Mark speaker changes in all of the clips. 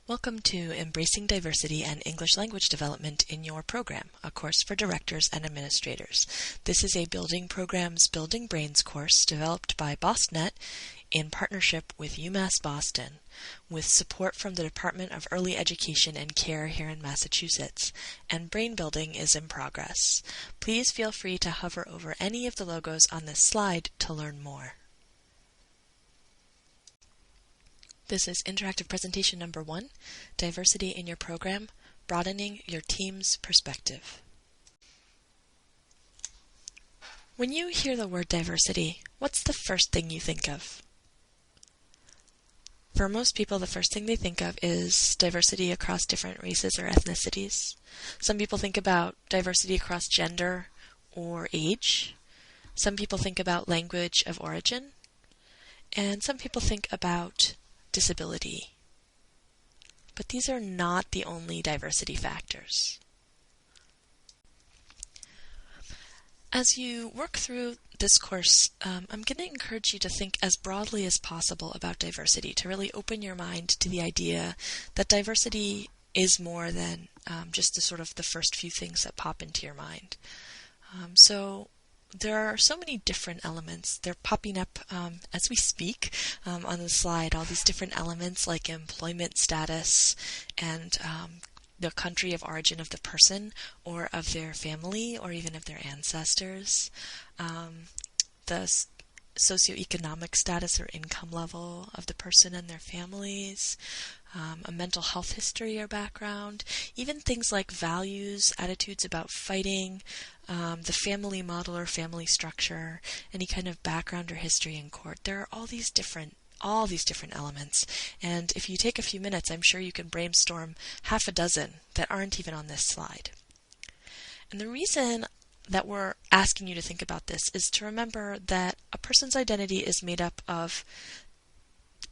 Speaker 1: Welcome to Embracing Diversity and English Language Development in Your Program, a course for directors and administrators. This is a Building Programs, Building Brains course developed by BOSNet in partnership with UMass Boston, with support from the Department of Early Education and Care here in Massachusetts, and brain building is in progress. Please feel free to hover over any of the logos on this slide to learn more. This is interactive presentation number 1, Diversity in Your Program, Broadening Your Team's Perspective. When you hear the word diversity, what's the first thing you think of? For most people, the first thing they think of is diversity across different races or ethnicities. Some people think about diversity across gender or age. Some people think about language of origin. And some people think about disability. But these are not the only diversity factors. As you work through this course, I'm going to encourage you to think as broadly as possible about diversity, to really open your mind to the idea that diversity is more than just the first few things that pop into your mind. So there are so many different elements. They're popping up as we speak on the slide, all these different elements like employment status and the country of origin of the person or of their family or even of their ancestors, the socioeconomic status or income level of the person and their families, a mental health history or background, even things like values, attitudes about fighting, the family model or family structure, any kind of background or history in court. There are all these different elements, and if you take a few minutes, I'm sure you can brainstorm half a dozen that aren't even on this slide. And the reason that we're asking you to think about this is to remember that a person's identity is made up of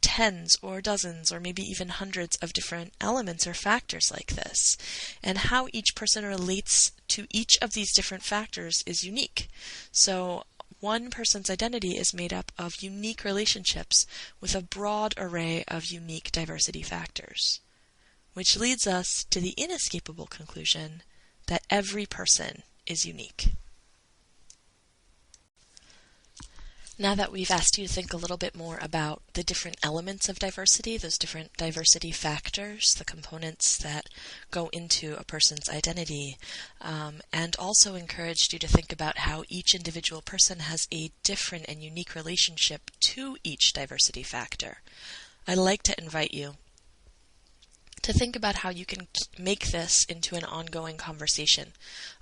Speaker 1: tens or dozens or maybe even hundreds of different elements or factors like this. And how each person relates to each of these different factors is unique. So one person's identity is made up of unique relationships with a broad array of unique diversity factors, which leads us to the inescapable conclusion that every person is unique. Now that we've asked you to think a little bit more about the different elements of diversity, those different diversity factors, the components that go into a person's identity, and also encouraged you to think about how each individual person has a different and unique relationship to each diversity factor, I'd like to invite you to think about how you can make this into an ongoing conversation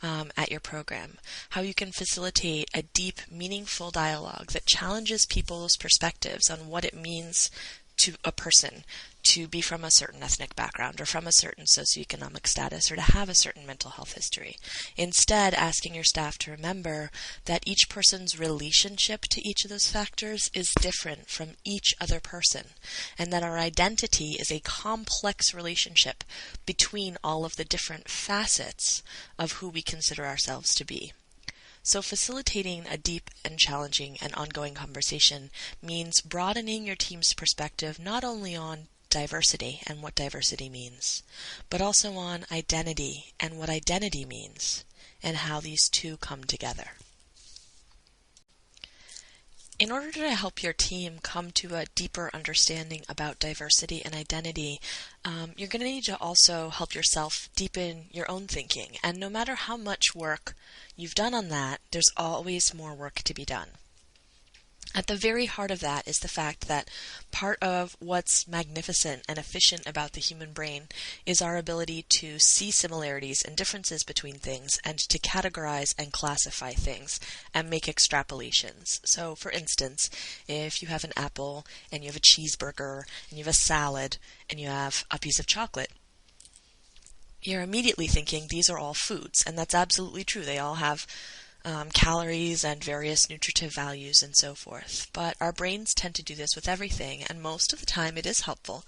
Speaker 1: at your program, how you can facilitate a deep, meaningful dialogue that challenges people's perspectives on what it means to a person to be from a certain ethnic background or from a certain socioeconomic status or to have a certain mental health history. Instead, asking your staff to remember that each person's relationship to each of those factors is different from each other person, and that our identity is a complex relationship between all of the different facets of who we consider ourselves to be. So facilitating a deep and challenging and ongoing conversation means broadening your team's perspective not only on diversity and what diversity means, but also on identity and what identity means, and how these two come together. In order to help your team come to a deeper understanding about diversity and identity, you're going to need to also help yourself deepen your own thinking. And no matter how much work you've done on that, there's always more work to be done. At the very heart of that is the fact that part of what's magnificent and efficient about the human brain is our ability to see similarities and differences between things and to categorize and classify things and make extrapolations. So, for instance, if you have an apple and you have a cheeseburger and you have a salad and you have a piece of chocolate, you're immediately thinking these are all foods, and that's absolutely true. They all have calories and various nutritive values and so forth. But our brains tend to do this with everything, and most of the time it is helpful.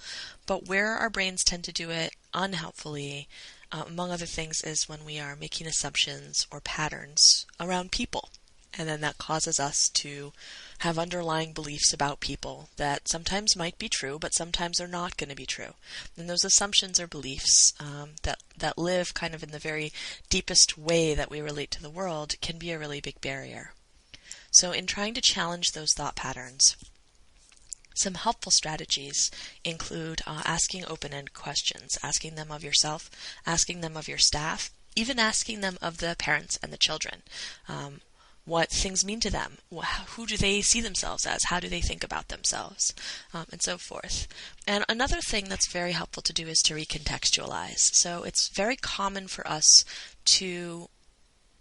Speaker 1: But where our brains tend to do it unhelpfully, among other things, is when we are making assumptions or patterns around people. And then that causes us to have underlying beliefs about people that sometimes might be true, but sometimes are not going to be true. And those assumptions or beliefs that live kind of in the very deepest way that we relate to the world can be a really big barrier. So in trying to challenge those thought patterns, some helpful strategies include asking open-ended questions, asking them of yourself, asking them of your staff, even asking them of the parents and the children. What things mean to them, who do they see themselves as, how do they think about themselves, and so forth. And another thing that's very helpful to do is to recontextualize. So it's very common for us to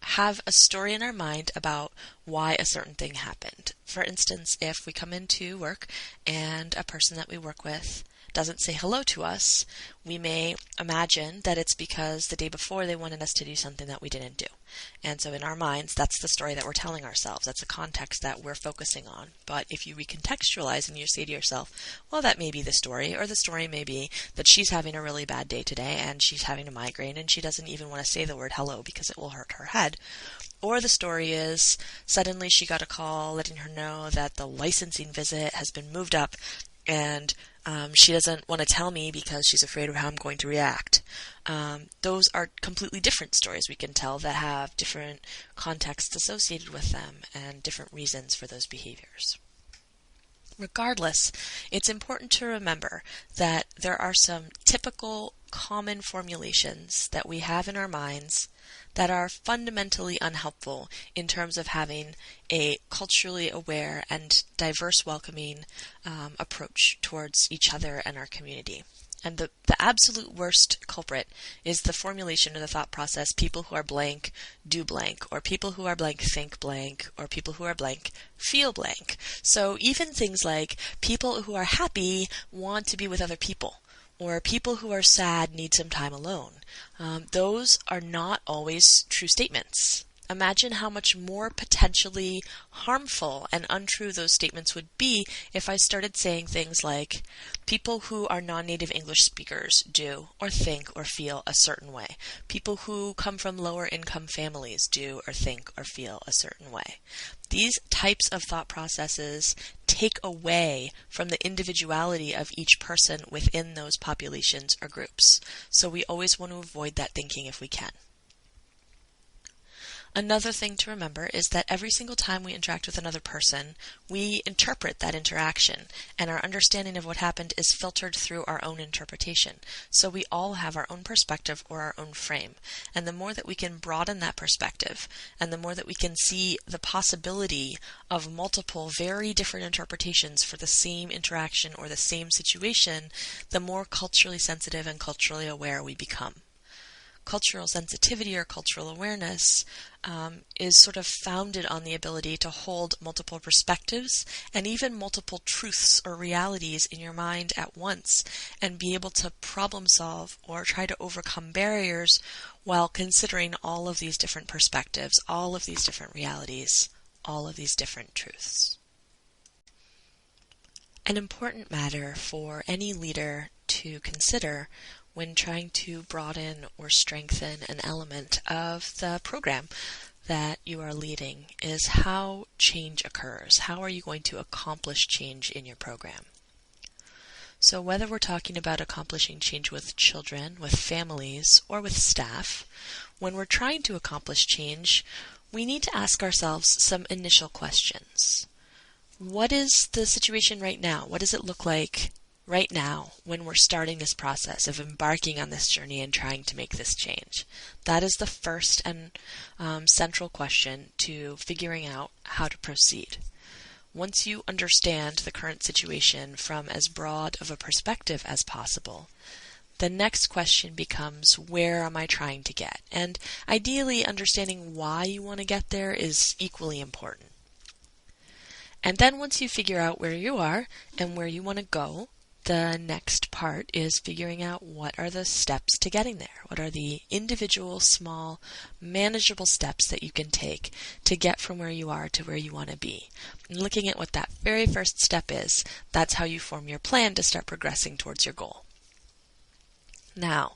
Speaker 1: have a story in our mind about why a certain thing happened. For instance, if we come into work and a person that we work with doesn't say hello to us, we may imagine that it's because the day before they wanted us to do something that we didn't do. And so in our minds, that's the story that we're telling ourselves. That's the context that we're focusing on. But if you recontextualize and you say to yourself, well, that may be the story, or the story may be that she's having a really bad day today and she's having a migraine and she doesn't even want to say the word hello because it will hurt her head. Or the story is suddenly she got a call letting her know that the licensing visit has been moved up and she doesn't want to tell me because she's afraid of how I'm going to react. Those are completely different stories we can tell that have different contexts associated with them and different reasons for those behaviors. Regardless, it's important to remember that there are some typical common formulations that we have in our minds that are fundamentally unhelpful in terms of having a culturally aware and diverse welcoming approach towards each other and our community. And the absolute worst culprit is the formulation or the thought process, people who are blank do blank, or people who are blank think blank, or people who are blank feel blank. So even things like people who are happy want to be with other people, or people who are sad need some time alone. Those are not always true statements. Imagine how much more potentially harmful and untrue those statements would be if I started saying things like, people who are non-native English speakers do or think or feel a certain way. People who come from lower income families do or think or feel a certain way. These types of thought processes take away from the individuality of each person within those populations or groups. So we always want to avoid that thinking if we can. Another thing to remember is that every single time we interact with another person, we interpret that interaction, and our understanding of what happened is filtered through our own interpretation. So we all have our own perspective or our own frame. And the more that we can broaden that perspective, and the more that we can see the possibility of multiple very different interpretations for the same interaction or the same situation, the more culturally sensitive and culturally aware we become. Cultural sensitivity or cultural awareness is sort of founded on the ability to hold multiple perspectives and even multiple truths or realities in your mind at once and be able to problem solve or try to overcome barriers while considering all of these different perspectives, all of these different realities, all of these different truths. An important matter for any leader to consider when trying to broaden or strengthen an element of the program that you are leading is how change occurs. How are you going to accomplish change in your program? So whether we're talking about accomplishing change with children, with families, or with staff, when we're trying to accomplish change, we need to ask ourselves some initial questions. What is the situation right now? What does it look like right now when we're starting this process of embarking on this journey and trying to make this change? That is the first and central question to figuring out how to proceed. Once you understand the current situation from as broad of a perspective as possible, the next question becomes, where am I trying to get? And ideally, understanding why you want to get there is equally important. And then once you figure out where you are and where you want to go, the next part is figuring out what are the steps to getting there. What are the individual, small, manageable steps that you can take to get from where you are to where you want to be. And looking at what that very first step is, that's how you form your plan to start progressing towards your goal. Now,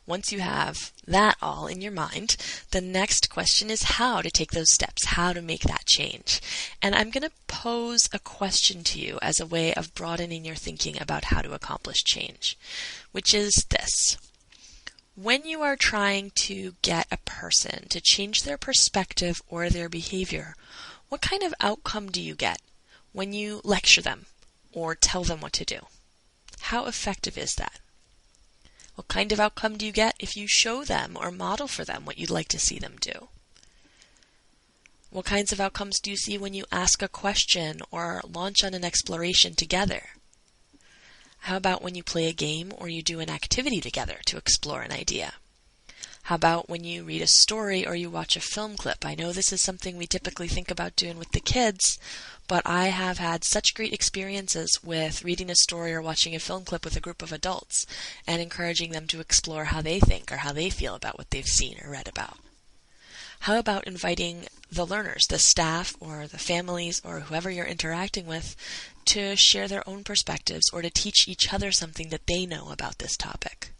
Speaker 1: once you have that all in your mind, the next question is how to take those steps, how to make that change. And I'm going to pose a question to you as a way of broadening your thinking about how to accomplish change, which is this. When you are trying to get a person to change their perspective or their behavior, what kind of outcome do you get when you lecture them or tell them what to do? How effective is that? What kind of outcome do you get if you show them or model for them what you'd like to see them do? What kinds of outcomes do you see when you ask a question or launch on an exploration together? How about when you play a game or you do an activity together to explore an idea? How about when you read a story or you watch a film clip? I know this is something we typically think about doing with the kids, but I have had such great experiences with reading a story or watching a film clip with a group of adults and encouraging them to explore how they think or how they feel about what they've seen or read about. How about inviting the learners, the staff or the families or whoever you're interacting with, to share their own perspectives or to teach each other something that they know about this topic?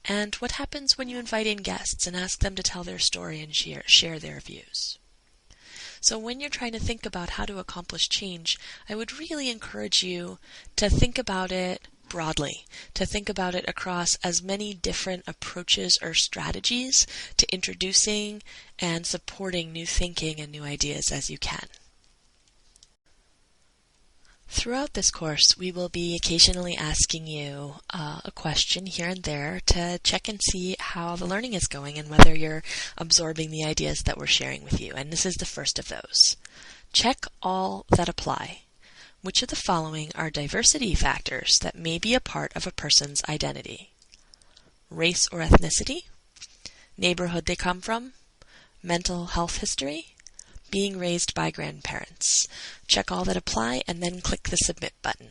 Speaker 1: And what happens when you invite in guests and ask them to tell their story and share their views? So when you're trying to think about how to accomplish change, I would really encourage you to think about it broadly, to think about it across as many different approaches or strategies to introducing and supporting new thinking and new ideas as you can. Throughout this course, we will be occasionally asking you a question here and there to check and see how the learning is going and whether you're absorbing the ideas that we're sharing with you. And this is the first of those. Check all that apply. Which of the following are diversity factors that may be a part of a person's identity? Race or ethnicity? Neighborhood they come from? Mental health history? Being raised by grandparents. Check all that apply and then click the submit button.